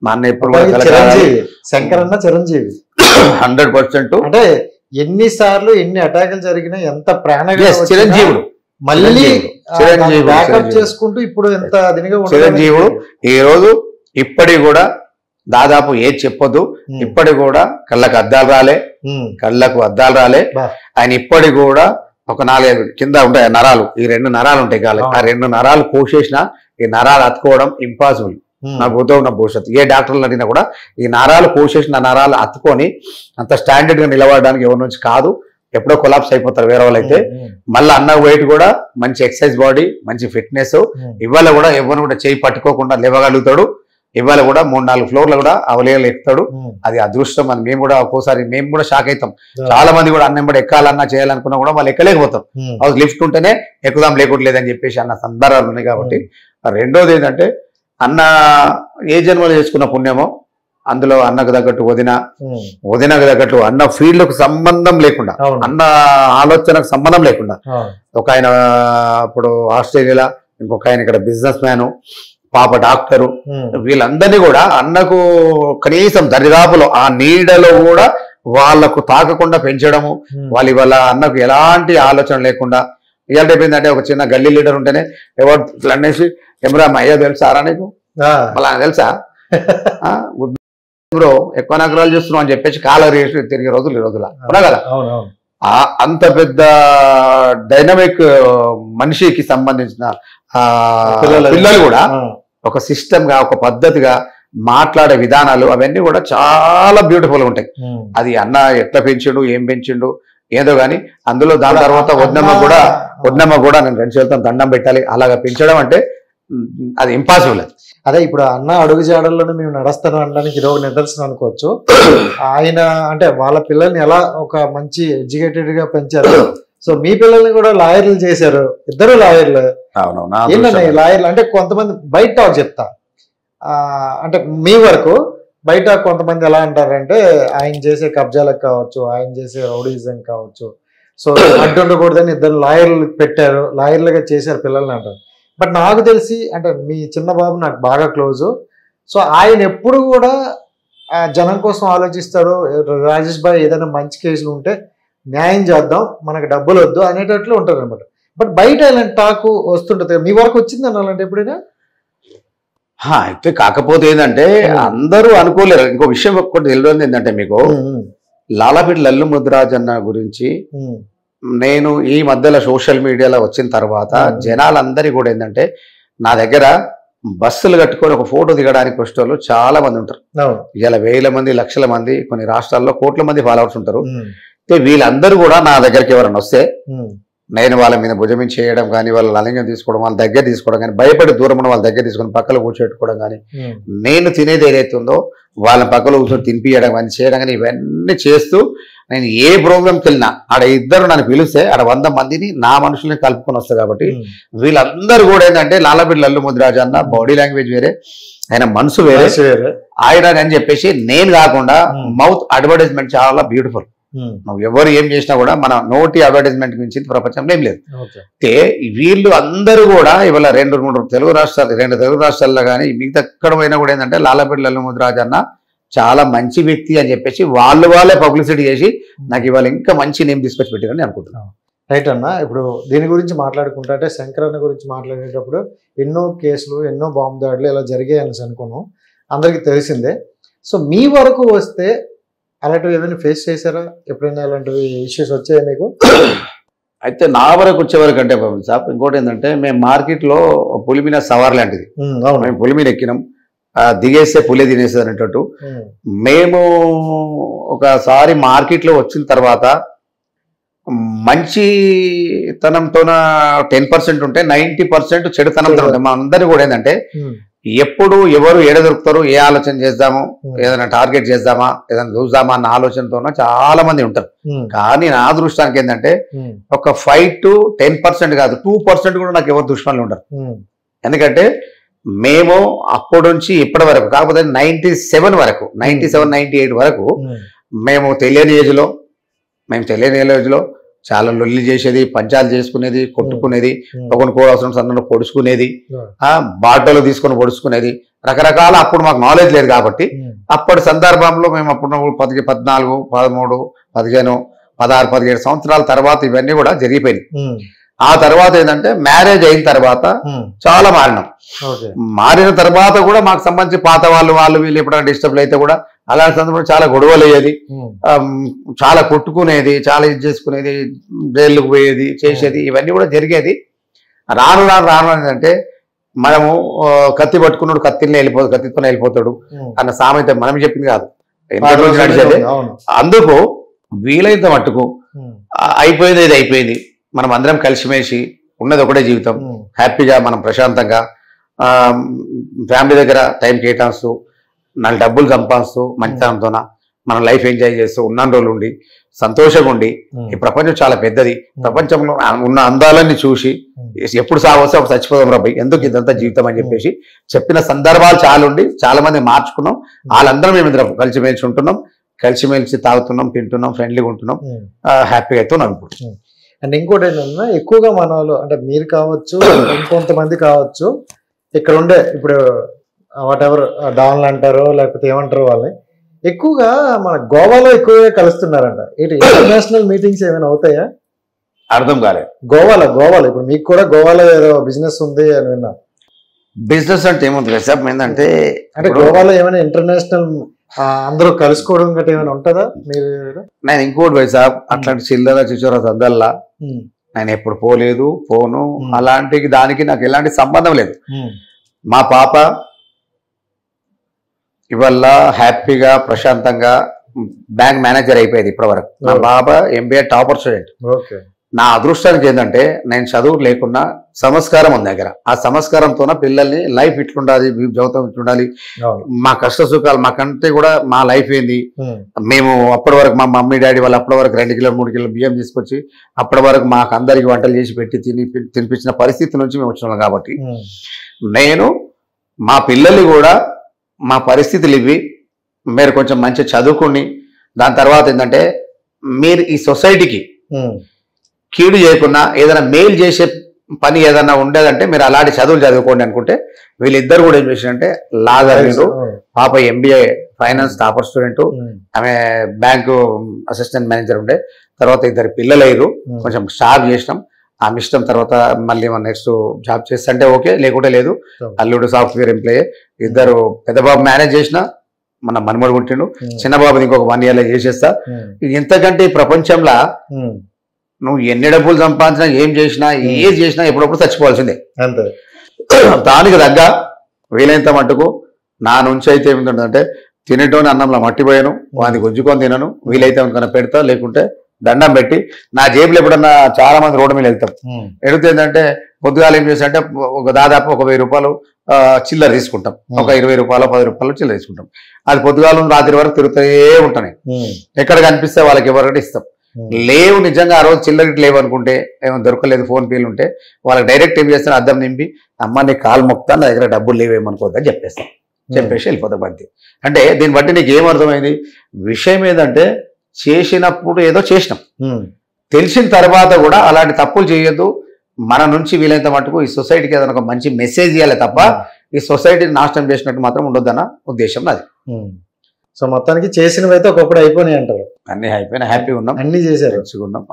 మా అన్న ఎప్పుడు చిరంజీవి, శంకర్ అన్న చిరంజీవి 100%. అంటే ఎన్నిసార్లు ఎన్ని అటాకులు జరిగినా ఎంత ప్రాణంగా చిరంజీవుడు మళ్ళీ బ్యాకప్ చేసుకుంటూ ఇప్పుడు ఎంత అదినిగా చిరంజీవుడు ఈ రోజు ఇప్పటికి కూడా దాదాపు ఏది చెప్పొద్దు, ఇప్పటికి కూడా కళ్ళకు అద్దాలు రాలే ఆయన ఇప్పటికి కూడా ఒక 4 కింద ఉంటాయి నరాలు, ఈ 2 నరాలు ఉంటాయి కాలే, ఆ 2 నరాలు కోసేసిన ఈ నరాలు అతుకోవడం ఇంపాసిబుల్. నా భూతం నా భవిష్యత్తు ఏ డాక్టర్లు అడిగినా కూడా ఈ నరాలు కోసేసిన నరాలు అతుకొని అంత స్టాండర్డ్ గా నిలబడడానికి ఎవరి నుంచి కాదు, ఎప్పుడో కొలాప్స్ అయిపోతారు వేరే వాళ్ళు అయితే. మళ్ళీ అన్న వెయిట్ కూడా మంచి ఎక్సర్సైజ్ బాడీ, మంచి ఫిట్నెస్, ఇవాళ కూడా ఎవరిని కూడా చేయి పట్టుకోకుండా లేవగలుగుతాడు. ఇవాళ కూడా 3-4 ఫ్లోర్లు కూడా అవలేలు ఎక్కుతాడు. అది అదృష్టం. అని మేము కూడా ఒక్కోసారి మేము కూడా షాక్ అవుతాం. చాలా మంది కూడా అన్నెంబడి ఎక్కాలన్నా చేయాలనుకున్నా కూడా వాళ్ళు ఎక్కలేకపోతాం. హౌస్ లిఫ్ట్ ఉంటేనే ఎక్కుదాం, లేకుంటలేదని చెప్పేసి అన్న సందర్భాలు ఉన్నాయి. కాబట్టి రెండోది ఏంటంటే అన్న ఏ జన్మలో చేసుకున్న పుణ్యమో అందులో అన్నకు తగ్గట్టు వదినకు తగ్గట్టు అన్న ఫీల్డ్ కు సంబంధం లేకుండా, అన్న ఆలోచనకు సంబంధం లేకుండా, ఒక ఆయన ఇప్పుడు ఆస్ట్రేలియాలో, ఇంకొక ఆయన ఇక్కడ బిజినెస్ మ్యాను, పాప డాక్టరు, వీళ్ళందరినీ కూడా అన్నకు కనీసం దరిదాపులో ఆ నీడలో కూడా వాళ్లకు తాకకుండా పెంచడము. వాళ్ళు ఇవాళ అన్నకు ఎలాంటి ఆలోచన లేకుండా ఇవాళ అయిపోయిందంటే ఒక చిన్న గల్లీ లీడర్ ఉంటేనే ఎవరు అనేసి ఎమరా అయ్యో తెలుసారా నీకు, మళ్ళా తెలుసా బ్రో ఎక్కువ నగరాలు చూస్తున్నాం అని చెప్పేసి కాల తిరిగే రోజులు ఈ రోజుల అవునా కదా. అంత పెద్ద డైనమిక్ మనిషికి సంబంధించిన పిల్లలు కూడా ఒక సిస్టమ్ గా, ఒక పద్ధతిగా మాట్లాడే విధానాలు అవన్నీ కూడా చాలా బ్యూటిఫుల్ గా ఉంటాయి. అది అన్న ఎట్లా పెంచిండు, ఏం పెంచిండు ఏదో గాని అందులో దాని తర్వాత వడ్నమ్మ కూడా నేను 2 చేతులతో దండం పెట్టాలి అలాగా పెంచడం అంటే అది ఇంపాసిబుల్. అదే ఇప్పుడు అన్న అడుగు జాడల్లోనే మేము నడుస్తాను అనడానికి ఇదొక నిదర్శనం అనుకోవచ్చు. ఆయన అంటే వాళ్ళ పిల్లల్ని ఎలా ఒక మంచి ఎడ్యుకేటెడ్ గా పెంచారు. సో మీ పిల్లల్ని కూడా లాయర్లు చేశారు, ఇద్దరు లాయర్లు. ఏంటన్నా లాయర్లు అంటే కొంతమంది బయట టాక్ చెప్తా, అంటే మీ వరకు బయట కొంతమంది ఎలా అంటారంటే ఆయన చేసే కబ్జాలకు కావచ్చు, ఆయన చేసే రౌడీజం కావచ్చు, సో అడ్డు ఉండకూడదని 2 లాయర్లు పెట్టారు, లాయర్లుగా చేశారు పిల్లల్ని అంటారు. బట్ నాకు తెలిసి అంటే మీ చిన్న బాబు నాకు బాగా క్లోజు. సో ఆయన ఎప్పుడు కూడా జనం కోసం ఆలోచిస్తాడు. రాజేష్ భాయ్ ఏదైనా మంచి కేసులు ఉంటే న్యాయం చేద్దాం, మనకు డబ్బులు వద్దు అనేటట్లు ఉంటారు అనమాట. బట్ బయట ఇలాంటి టాకు వస్తుంటది, మీ వరకు వచ్చింది అనాలంటే ఎప్పుడైనా? అయితే కాకపోతే ఏంటంటే అందరూ అనుకోలేరు. ఇంకో విషయం ఒక్కటి తెలియదు ఏంటంటే మీకు లాలాపేట లల్లు ముద్రాజ్ అన్న గురించి నేను ఈ మధ్యలో సోషల్ మీడియాలో వచ్చిన తర్వాత జనాలందరి కూడా ఏంటంటే నా దగ్గర బస్సులు కట్టుకొని ఒక ఫోటో దిగడానికి వచ్చేవాళ్ళు చాలా మంది ఉంటారు. ఇలా 1000 మంది, లక్షల మంది, కొన్ని రాష్ట్రాల్లో కోట్ల మంది ఫాలోవర్స్ ఉంటారు. వీళ్ళందరూ కూడా నా దగ్గరికి ఎవరైనా వస్తే నేను వాళ్ళ మీద భుజం చేయడం కానీ, వాళ్ళ లలింగం తీసుకోవడం, వాళ్ళ దగ్గర తీసుకోవడం కానీ, భయపడి దూరం ఉన్న వాళ్ళ దగ్గర తీసుకొని పక్కన కూర్చోబెట్టుకోవడం కానీ, నేను తినేది ఏదైతే ఉందో వాళ్ళ పక్కన కూర్చొని తినిపియడం కానీ చేయడం కానీ ఇవన్నీ చేస్తూ నేను ఏ ప్రోగ్రామ్కి వెళ్ళినా ఆడ ఇద్దరు నన్ను పిలిస్తే ఆడ 100 మందిని నా మనుషుల్ని కలుపుకొని వస్తాయి. కాబట్టి వీళ్ళందరూ కూడా ఏంటంటే లాలాపేట లల్లు ముద్రాజ్ అన్న బాడీ లాంగ్వేజ్ వేరే, ఆయన మనసు వేరే, ఆయన అని చెప్పేసి నేను కాకుండా మౌత్ అడ్వర్టైజ్మెంట్ చాలా బ్యూటిఫుల్. నువ్వు ఎవరు ఏం చేసినా కూడా మన నోటి అడ్వర్టైజ్మెంట్ గురించి ప్రపంచంలో ఏం లేదు. అయితే వీళ్ళు అందరూ కూడా ఇవాళ 2 తెలుగు రాష్ట్రాల్లో కానీ మిగతా ఎక్కడ పోయినా కూడా ఏంటంటే లాలాపేట లల్లు ముద్రాజ్ అన్న చాలా మంచి వ్యక్తి అని చెప్పేసి వాళ్ళే పబ్లిసిటీ చేసి నాకు ఇవాళ ఇంకా మంచి నేమ్ తీసుకొచ్చి పెట్టారని అనుకుంటున్నాను. రైట్ అన్న, ఇప్పుడు దీని గురించి మాట్లాడుకుంటే శంకర్ అన్న గురించి మాట్లాడేటప్పుడు ఎన్నో కేసులు, ఎన్నో బాంబు దాడులు ఇలా జరిగాయని అనుకున్నాం, అందరికీ తెలిసిందే. సో మీ వరకు వస్తే అలాంటివి ఏమైనా ఫేస్ చేశారా? ఎప్పుడైనా అలాంటివి ఇష్యూస్ వచ్చాయా మీకు? అయితే నా వరకు వచ్చేవరకు అంటే సార్ ఇంకోటి ఏంటంటే మేము మార్కెట్లో పులి మీద సవార్ లాంటిది, మేము పులి మీద ఎక్కినాం, దిగేస్తే పులి తినేస్తుంది అనేటట్టు. మేము ఒకసారి మార్కెట్లో వచ్చిన తర్వాత మంచితనంతోన 10% ఉంటే 90% చెడుతనంతో ఉంటాయి. మా అందరూ కూడా ఏంటంటే ఎప్పుడు ఎవరు ఏడ దొరుకుతారు, ఏ ఆలోచన చేద్దాము, ఏదైనా టార్గెట్ చేద్దామా, ఏదైనా చూద్దామా అన్న ఆలోచనతోన చాలా మంది ఉంటారు. కానీ నా దృష్టానికి ఏంటంటే ఒక 5 to 10% కాదు 2% కూడా నాకు ఎవరు దుష్మనులు ఉండరు. ఎందుకంటే మేము అప్పటి నుంచి ఇప్పటి వరకు కాకపోతే 97 వరకు 97-98 వరకు మేము తెలియని ఏజ్లో చాలా లొల్లి చేసేది, పంచాలు చేసుకునేది, కొట్టుకునేది, ఒకరిని కూడా అవసరం సందర్భంలో పొడుచుకునేది, బాటలు తీసుకొని పొడుచుకునేది, రకరకాల అప్పుడు మాకు నాలెడ్జ్ లేదు కాబట్టి అప్పటి సందర్భంలో మేము అప్పుడు 14, 13, 15, 16, 17 సంవత్సరాల తర్వాత ఇవన్నీ కూడా జరిగిపోయినాయి. ఆ తర్వాత ఏంటంటే మ్యారేజ్ అయిన తర్వాత చాలా మారినాం. మారిన తర్వాత కూడా మాకు సంబంధించి పాత వాళ్ళు వీళ్ళు ఎప్పుడైనా డిస్టర్బ్ అయితే కూడా అలాంటి సందర్భంలో చాలా గొడవలు అయ్యేది, చాలా కొట్టుకునేది, చాలా ఇది చేసుకునేది, జైళ్ళకు పోయేది, చేసేది, ఇవన్నీ కూడా జరిగేది. రాను ఏంటంటే మనము కత్తి పట్టుకున్నాడు కత్తితోనే వెళ్ళిపోతాడు అన్న సామెత మనం చెప్పింది కాదు, నడిచేది. అందుకు వీలైనంత మట్టుకు అయిపోయింది, ఇది అయిపోయింది, మనం అందరం కలిసిమెలిసి ఉన్నది ఒకటే జీవితం, హ్యాపీగా మనం ప్రశాంతంగా ఫ్యామిలీ దగ్గర టైం కేటాయిస్తూ 4 డబ్బులు సంపాదిస్తూ మంచితనంతోన మనం లైఫ్ ఎంజాయ్ చేస్తూ ఉన్న రోజులు ఉండి సంతోషంగా ఉండి, ఈ ప్రపంచం చాలా పెద్దది, ప్రపంచంలో ఉన్న అందాలన్నీ చూసి ఎప్పుడు సాగొస్తే అప్పుడు చచ్చిపోదాం రాబాయి, ఎందుకు ఇదంతా జీవితం అని చెప్పేసి చెప్పిన సందర్భాలు చాలా ఉండి చాలా మంది మార్చుకున్నాం. వాళ్ళందరం మేము ఇద్దరం కలిసిమెలిసి ఉంటున్నాం, కలిసిమెలిసి తాగుతున్నాం, తింటున్నాం, ఫ్రెండ్లీగా ఉంటున్నాం, హ్యాపీగా అయితే ఉన్నాం. అండ్ ఇంకోటి ఏంటన్నా, ఎక్కువగా మన వాళ్ళు అంటే మీరు కావచ్చు, ఇంకొంతమంది కావచ్చు, ఇక్కడ ఉండే ఇప్పుడు వాట్ ఎవర్ డాన్లు అంటారో లేకపోతే ఏమంటారో వాళ్ళని ఎక్కువగా మన గోవాలో ఎక్కువగా కలుస్తున్నారంట. ఇటు ఇంటర్నేషనల్ మీటింగ్స్ ఏమైనా అవుతాయా? అర్థం కాలేదు. గోవాలో ఇప్పుడు మీకు కూడా గోవాలో ఏదో బిజినెస్ ఉంది అని విన్నా. బిజినెస్ అంటే ఏముంది సార్, ఏంటంటే అంటే గోవాలో ఏమైనా ఇంటర్నేషనల్ అందరూ కలుసుకోవడం గట్రా ఏమైనా ఉంటుందా? మీరు నేను ఇంకోటి వైసాబ్ అట్లాంటి చిల్లర చిచ్చర సందల్లా నేను ఎప్పుడు పోను, అలాంటి దానికి నాకు ఎలాంటి సంబంధం లేదు. మా పాప ఇవాళ హ్యాపీగా ప్రశాంతంగా బ్యాంక్ మేనేజర్ అయిపోయేది ఇప్పటివరకు. నా బాబ MBA టాపర్ స్టూడెంట్. నా అదృష్టానికి ఏంటంటే నేను చదువు లేకున్నా సంస్కారం ఉంది దగ్గర. ఆ సంస్కారంతో పిల్లల్ని లైఫ్ ఇట్లుండాలి, జీవితం ఇట్లుండాలి, మా కష్ట సుఖాలు మాకంటే కూడా మా లైఫ్ ఏంది, మేము అప్పటి వరకు మా మమ్మీ డాడీ వాళ్ళు అప్పటి వరకు 2 కిలో 3 కిలో బియ్యం తీసుకొచ్చి అప్పటి వరకు మాకు అందరికి వంటలు చేసి పెట్టి తినిపించిన పరిస్థితి నుంచి మేము వచ్చినాం. కాబట్టి నేను మా పిల్లలు కూడా మా పరిస్థితులు ఇవి, మీరు కొంచెం మంచి చదువుకుని దాని తర్వాత ఏంటంటే మీరు ఈ సొసైటీకి కీడు చేయకుండా ఏదైనా మేలు చేసే పని ఏదైనా ఉండేదంటే మీరు అలాంటి చదువులు చదువుకోండి అనుకుంటే, వీళ్ళిద్దరు కూడా ఏం చేసినంటే లా చదివారు. పాప MBA ఫైనాన్స్ టాపర్ స్టూడెంట్, ఆమె బ్యాంకు అసిస్టెంట్ మేనేజర్ ఉండే. తర్వాత 2 పిల్లలు అయ్యారు, కొంచెం స్టార్ట్ చేసినాం. ఆమె ఇష్టం, తర్వాత మళ్ళీ నెక్స్ట్ జాబ్ చేస్తుంటే ఓకే, లేకుంటే లేదు. అల్లుడు సాఫ్ట్వేర్ ఎంప్లాయీ, 2 పెద్ద బాబు మేనేజ్ చేసిన, మన మనమడు పుట్టిండు, చిన్న బాబుని ఇంకొక 1 yearలో చేసేస్తా. ఇంతకంటే ఈ ప్రపంచంలో నువ్వు ఎన్ని డబ్బులు సంపాదించినా ఏం చేసినా ఏది చేసినా ఎప్పుడప్పుడు చచ్చిపోవాల్సిందే. దానికి తగ్గ వీలైనంత మట్టుకు నా నుంచి అయితే ఏమిటంటే తినేటోని అన్నంలో మట్టిపోయాను, వాడిని గుంజుకొని తినను, వీలైతే కనుక పెడతా, లేకుంటే దండం పెట్టి నా జేబులో ఎప్పుడన్నా చాలా మంది రోడ్డు మీద వెళ్తాం. ఎడుతుందంటే పొద్దుగాలు ఏం చేస్తా అంటే దాదాపు ఒక 1000 రూపాయలు చిల్లర తీసుకుంటాం, ఒక 20 రూపాయలు 10 రూపాయలు చిల్లర తీసుకుంటాం. అది పొద్దుగాల రాత్రి వరకు తిరుగుతూ ఉంటాయి. ఎక్కడ కనిపిస్తే వాళ్ళకి ఎవరికంటే ఇస్తాం. లేవు నిజంగా ఆ రోజు చిల్లర లేవు అనుకుంటే, ఏమైనా దొరకలేదు, ఫోన్ పేలు ఉంటే వాళ్ళకి డైరెక్ట్ ఏం చేస్తాను, అద్దం నింపి అమ్మ నీ కాలు మొక్తా, నా దగ్గర డబ్బులు లేవేమనుకోవద్దని చెప్పేస్తాం. చెప్పేసి వెళ్ళిపోతాం అంతే. అంటే దీన్ని బట్టి నీకు ఏమర్థమైంది విషయం ఏంటంటే, చేసినప్పుడు ఏదో చేసినాం, తెలిసిన తర్వాత కూడా అలాంటి తప్పులు చేయొద్దు. మన నుంచి వీలైనంత మటుకు ఈ సొసైటీకి ఏదైనా ఒక మంచి మెసేజ్ ఇవ్వాలి తప్ప ఈ సొసైటీని నాశనం చేసినట్టు మాత్రం ఉండొద్దన్న ఉద్దేశం నాది. సో మొత్తానికి చేసినవి అయితే ఒకప్పుడు అయిపోయినాయి అంటారు. అన్ని అయిపోయినా హ్యాపీగా ఉన్నాం, అన్ని చేశారు, ఉన్నాం.